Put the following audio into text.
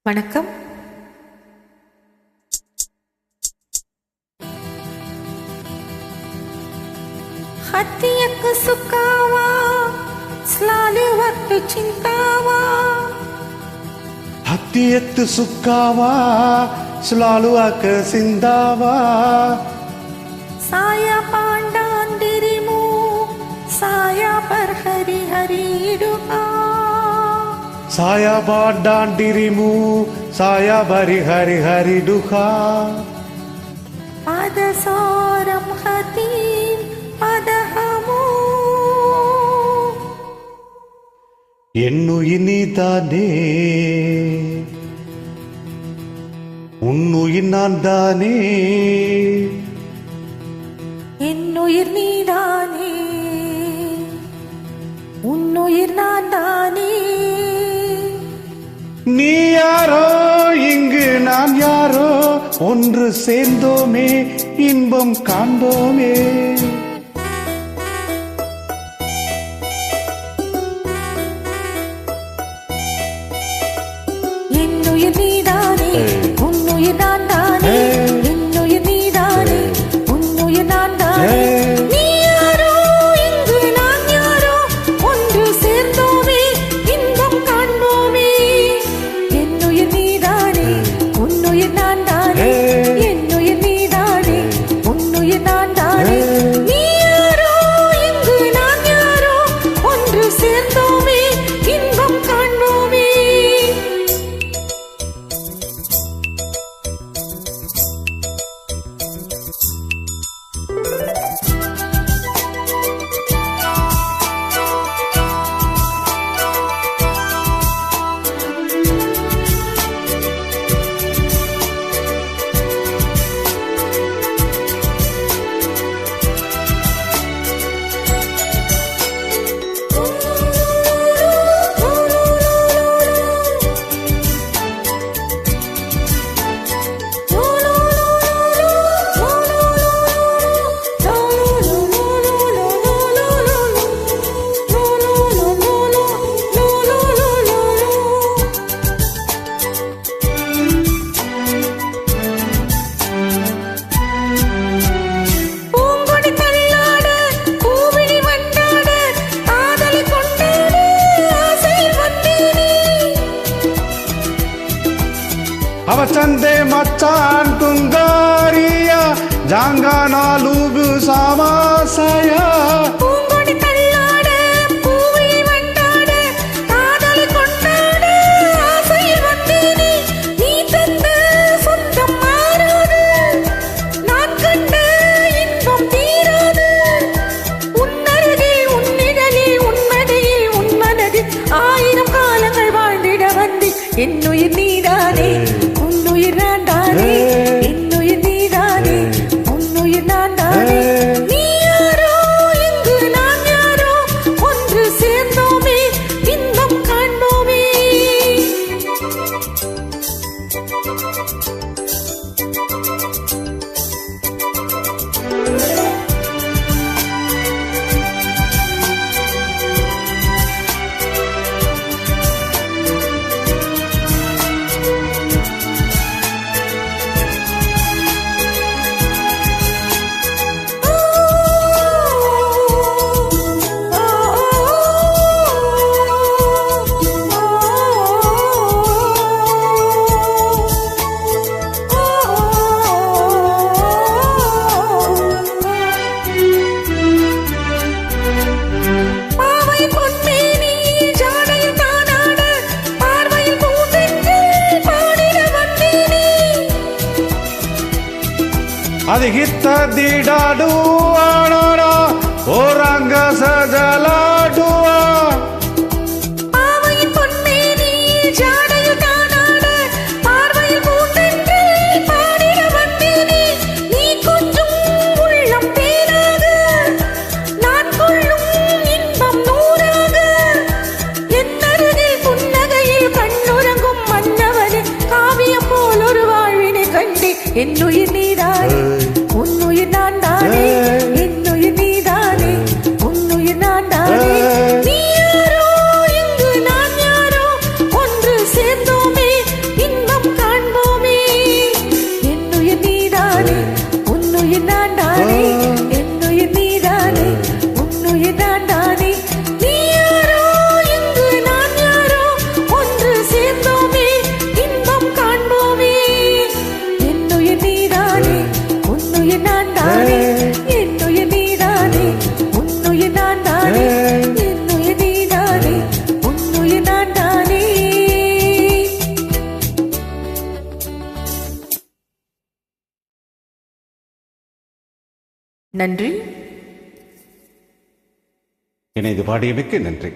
வணக்கம். ஹத்தியக்கு சுக்காவா ஸ்லாலு வத்து சிந்தாவா ஹத்தியத்து சுக்காவா ஸ்லாலு அக்க சிந்தாவா சாயா பாண்டாந்திரிமு சாயா பர் ஹரி ஹரிடுகா சாயா பாண்டாண்டிரிமு சாயா பரி ஹரி ஹரிடுகா பாதசாரம் ஹதீம் பதஹமு என்னுயிர் நீதானே உன்னுயிர் நான் தானே என்னுயிர் நீதானே உன்னுயிர் நான் தானே. நீ யாரோ இங்கு நான் யாரோ ஒன்று சேர்ந்தோமே இன்பம் காண்போமே. என்னுயிர் நீதானே உன்னுயிர் நான் தானே என்னுயிர் நீதானே உன்னுயிர் நான் தானே. நீ யாரோ இங்கு நான் யாரோ ஒன்று சேர்ந்தோமே இன்பம் காண்போமே. என்னுயிர் நீதானே உன்னுயிர் நான் தானே என்னுயிர் நீதானே உன்னுயிர் நான் தானே. நீ யாரோ இங்கு நான் யாரோ ஒன்று சேர்ந்தோமே இன்பம் காண்போமே. அவ சந்தே மச்சான் துங்காரியா ஜாங்கானா லூகு சாமாசயா பூங்கொடி தள்ளாட பூவில் வண்டாட காதல் கொண்டாட ஆசையில் வந்தேனே. நீ தந்த சொந்தம் மாறாது நான் கண்ட இன்பம் தீராது. உன்னருகில் உன்னிடலில் உன்மடியில் உன்மனதில் 1000 காலங்கள் வாழ்ந்திட வந்து என்னுயிர் நீதானே உன்னுயிர் நான் தானே என்னுயிர் நீதானே உன்னுயிர் நான் தானே. நீ யாரோ இங்கு நான் யாரோ ஒன்று சேர்ந்தோமே இன்பம் காண்போமே. அது கித்த திடாடுவானோரா ஓரங்க சஜலாடுவா பாவையின் பொன்மேனி ஜாடையில் தானாட பார்வையில் பூந்தென்று பாடிட வந்தேனே. நீ கொஞ்சம் உள்ளம் தேனாக நான் கொள்ளும் இன்பம் நூறாக. என்னருகில் புன்னகையில் கண்ணுறங்கும் மன்னவனே காவியம் போல் ஒரு வாழ்வினை கண்டே. என்னுயிர் நீதானே உன்னுயிர் நான் தானே என்னுயிர் நீதானே உன்னுயிர் நான் தானே. நீ யாரோ இங்கு நான் யாரோ ஒன்று சேர்ந்தோமே நன்றி. இணைந்து பாடியமைக்கு நன்றி.